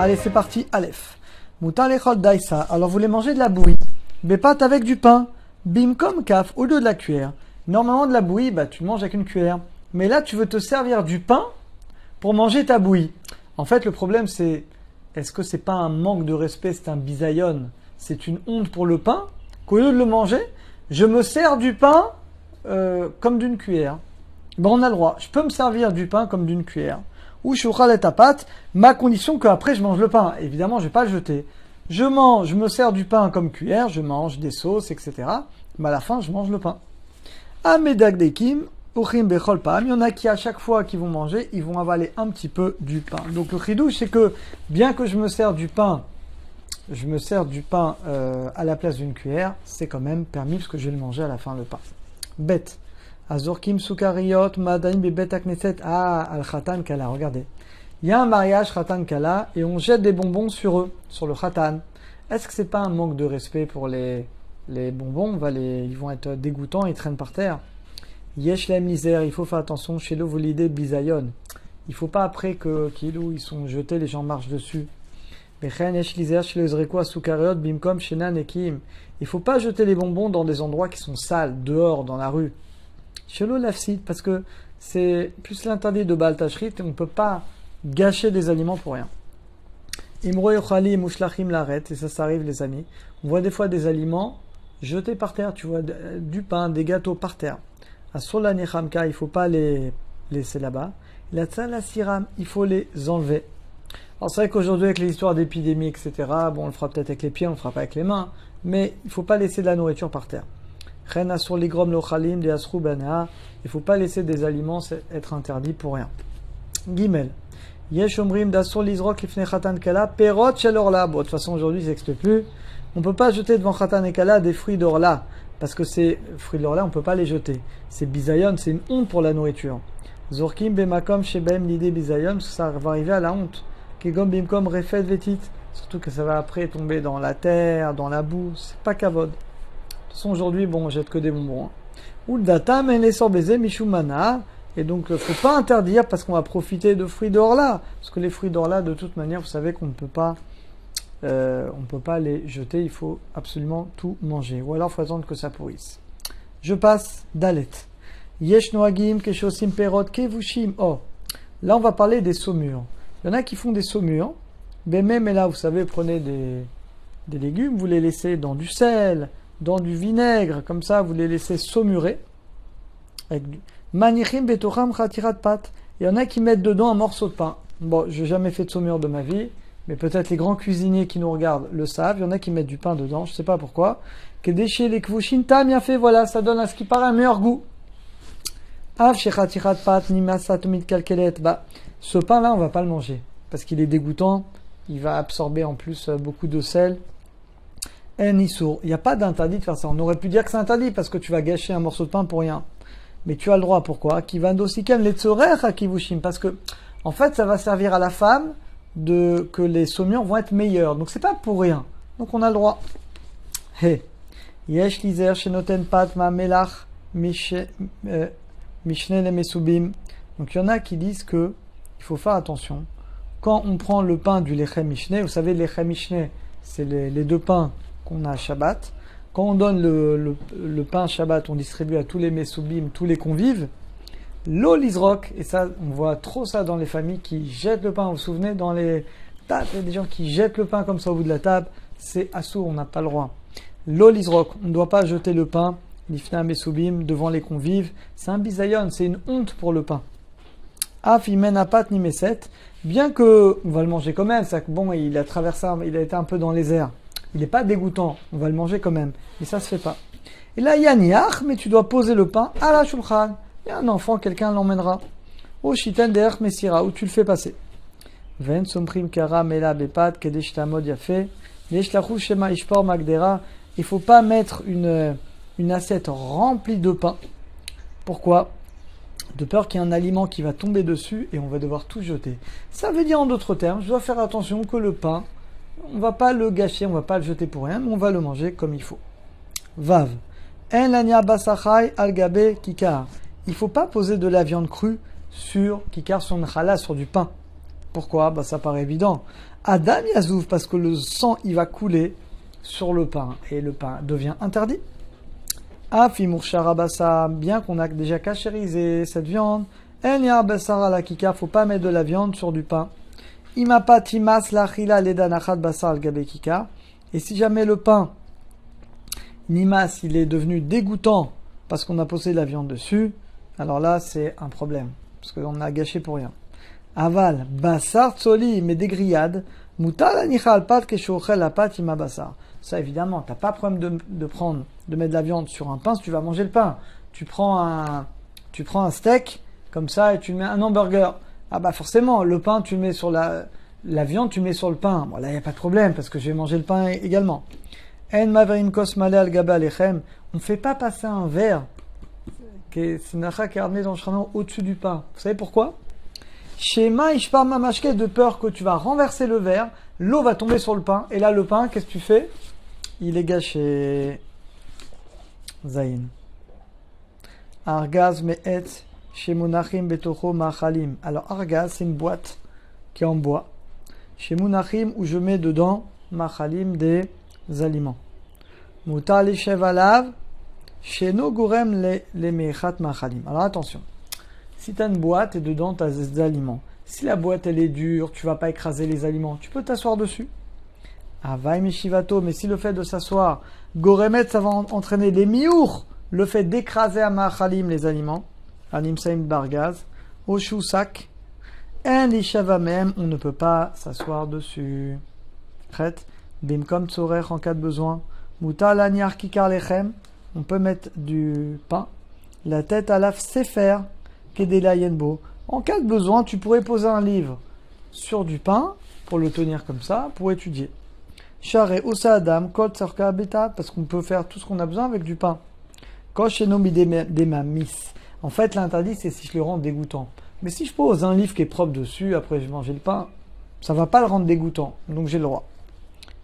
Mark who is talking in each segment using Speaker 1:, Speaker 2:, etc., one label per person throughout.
Speaker 1: Allez, c'est parti, Aleph. Moutin lechol daïsa. Alors, vous voulez manger de la bouillie. Bépat avec du pain. Bim comme kaf, au lieu de la cuillère. Normalement, de la bouillie, bah, tu manges avec une cuillère. Mais là, tu veux te servir du pain pour manger ta bouillie. En fait, le problème, c'est, est-ce que c'est pas un manque de respect, c'est un bisaïon, c'est une honte pour le pain, qu'au lieu de le manger, je me sers du pain comme d'une cuillère. Ben, on a le droit. Je peux me servir du pain comme d'une cuillère. Ou shouchal et tapat, ma condition qu'après je mange le pain. Évidemment, je vais pas le jeter. Je me sers du pain comme cuillère, je mange des sauces, etc. Mais à la fin, je mange le pain. Amedagdekim, uchim bechol pam. Il y en a qui, à chaque fois qu'ils vont manger, ils vont avaler un petit peu du pain. Donc le chidouche, c'est que, bien que je me sers du pain à la place d'une cuillère, c'est quand même permis parce que je vais le manger à la fin le pain. Bête. Azorkim sukariot madaim bebet akneset. Ah, al khatan kala, regardez. Il y a un mariage khatan kala et on jette des bonbons sur eux, sur le khatan. Est-ce que c'est pas un manque de respect pour les bonbons? Ils vont être dégoûtants, ils traînent par terre. Yesh la misère, il faut faire attention chez le volidé bisayon. Il faut pas après qu'ils sont jetés, les gens marchent dessus. Il faut pas jeter les bonbons dans des endroits qui sont sales, dehors, dans la rue. Shelo lafsid, parce que c'est plus l'interdit de Baal Tashrit, on ne peut pas gâcher des aliments pour rien. Imro yochali mushlachim laret, et ça arrive les amis. On voit des fois des aliments jetés par terre, tu vois, du pain, des gâteaux par terre. À Sola Nechamka, il ne faut pas les laisser là-bas. La Tzala Siram, il faut les enlever. Alors c'est vrai qu'aujourd'hui avec les histoires d'épidémie, etc., bon, on le fera peut-être avec les pieds, on le fera pas avec les mains, mais il ne faut pas laisser de la nourriture par terre. Il ne faut pas laisser des aliments être interdits pour rien. Gimel. Yesh omrim dasur lizrok lifnei chatan kala perot shel orla. Bon, de toute façon aujourd'hui ça n'existe plus. On ne peut pas jeter devant chatan et kala des fruits d'orla parce que ces fruits d'orla on ne peut pas les jeter. C'est bisayon, c'est une honte pour la nourriture. Zorkim bemakom shebem l'idée bisayon, parce que ça va arriver à la honte. Kegom bimkom refet vetit, surtout que ça va après tomber dans la terre, dans la boue. C'est pas kavod. De toute façon, aujourd'hui, bon, on jette que des bonbons. Ou le data, mais les sorbezé, michoumana. Et donc, il ne faut pas interdire parce qu'on va profiter de fruits d'orla. Parce que les fruits d'orla, de toute manière, vous savez qu'on ne peut pas les jeter. Il faut absolument tout manger. Ou alors, il faut attendre que ça pourrisse. Je passe Dalet. Yesh noagim, keshosim perot, kevushim. Oh, là, on va parler des saumures. Il y en a qui font des saumures. Mais même là, vous savez, prenez des légumes, vous les laissez dans du sel, dans du vinaigre, comme ça, vous les laissez saumurer. Manichim betocham khatirat pat. Il y en a qui mettent dedans un morceau de pain. Bon, je n'ai jamais fait de saumure de ma vie, mais peut-être les grands cuisiniers qui nous regardent le savent. Il y en a qui mettent du pain dedans, je ne sais pas pourquoi. Que déchirer les kvushin, t'as bien fait, voilà, ça donne à ce qui paraît un meilleur goût. Av shechatirat pat nimasa tomit kalkelet. Bah, ce pain-là, on va pas le manger parce qu'il est dégoûtant. Il va absorber en plus beaucoup de sel. Il n'y a pas d'interdit de faire ça. On aurait pu dire que c'est interdit parce que tu vas gâcher un morceau de pain pour rien. Mais tu as le droit. Pourquoi? Parce que, en fait, ça va servir à la femme que les saumures vont être meilleures. Donc, c'est pas pour rien. Donc, on a le droit. Hey. Yesh lizer shenoten pat ma melach mishne le mesubim. Donc, il y en a qui disent que il faut faire attention. Quand on prend le pain du lechem mishne, vous savez, le lechem mishne, c'est les deux pains qu'on a à Shabbat. Quand on donne le pain Shabbat, on distribue à tous les mesubim, tous les convives. L'eau l'isroc, et ça, on voit trop ça dans les familles qui jettent le pain. Vous vous souvenez, dans les tables, il y a des gens qui jettent le pain comme ça au bout de la table. C'est assourd, on n'a pas le droit. L'eau l'isroc, on ne doit pas jeter le pain, l'ifna mesubim, devant les convives. C'est un bisayon, c'est une honte pour le pain. Af imen apat ni meset, bien que on va le manger quand même, c'est bon, il a traversé, il a été un peu dans les airs. Il n'est pas dégoûtant, on va le manger quand même, mais ça se fait pas. Et là, il y a niach, mais tu dois poser le pain à la shulchan. Il y a un enfant, quelqu'un l'emmènera. Au shiten derech mesira, où tu le fais passer. Ven somprim kara mela bepat kedesh tamod yafe, leshlachu shema ishpor magdera. Il faut pas mettre une assiette remplie de pain. Pourquoi? De peur qu'il y ait un aliment qui va tomber dessus et on va devoir tout jeter. Ça veut dire en d'autres termes, je dois faire attention que le pain, on va pas le gâcher, on va pas le jeter pour rien, mais on va le manger comme il faut. Vav. En lania basachai al gabe kikar. Il faut pas poser de la viande crue sur kikar, sur une challah, sur du pain. Pourquoi? Bah, ça paraît évident. Adam Yazouf, parce que le sang, il va couler sur le pain, et le pain devient interdit. Afimur Sharabasa, bien qu'on a déjà cachérisé cette viande, En ya basara la kika, faut pas mettre de la viande sur du pain. Imapatimas lachila ledanachat basar gabe kika. Et si jamais le pain, nimas, il est devenu dégoûtant parce qu'on a posé de la viande dessus, alors là, c'est un problème. Parce qu'on a gâché pour rien. Aval, basar tsoli, mais des grillades. Mutal anichal pat keshochel la pat ima basar. Ça, évidemment, t'as pas problème de mettre de la viande sur un pain si tu vas manger le pain. Tu prends un steak, comme ça, et tu mets un hamburger. Ah bah forcément, le pain, tu le mets sur la viande, tu le mets sur le pain. Bon, là, il n'y a pas de problème, parce que je vais manger le pain également. En maverin kos male al gaba alechem. On ne fait pas passer un verre, c'est nacha qui est ramené dans le shranon au-dessus du pain. Vous savez pourquoi? Shema ishpar mamashke, de peur que tu vas renverser le verre, l'eau va tomber sur le pain, et là, le pain, qu'est-ce que tu fais? Il est gâché. Zayin. Argaz me'et chez Munachim betocho machalim. Alors, argaz, c'est une boîte qui est en bois. Chez Munachim, où je mets dedans machalim, des aliments. Mutar li chevalav, chez no gurem les mechat machalim. Alors, attention. Si tu as une boîte et dedans tu as des aliments, si la boîte elle est dure, tu vas pas écraser les aliments, tu peux t'asseoir dessus. Avai mishivato, mais si le fait de s'asseoir, goremet, ça va entraîner des miour, le fait d'écraser à machalim les aliments, animseim bargaz, oshusak, en lishava même, on ne peut pas s'asseoir dessus. Prête, bimkom tsorer en cas de besoin, muta laniar kikar lechem, on peut mettre du pain, la tête à la sefer, kedela yenbo. En cas de besoin, tu pourrais poser un livre sur du pain, pour le tenir comme ça, pour étudier. Share usa adam kol tsarka beta, parce qu'on peut faire tout ce qu'on a besoin avec du pain. Koshenomi demamis. En fait, l'interdit, c'est si je le rends dégoûtant. Mais si je pose un livre qui est propre dessus, après je vais manger le pain, ça va pas le rendre dégoûtant. Donc j'ai le droit.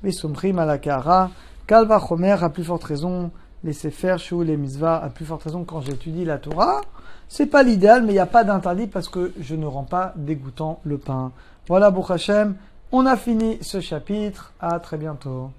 Speaker 1: Mais somrim alakara, kalva chomer, à plus forte raison, les sefer, chou, les misva, à plus forte raison quand j'étudie la Torah. C'est pas l'idéal, mais il n'y a pas d'interdit parce que je ne rends pas dégoûtant le pain. Voilà, Baruch Hashem. On a fini ce chapitre. À très bientôt.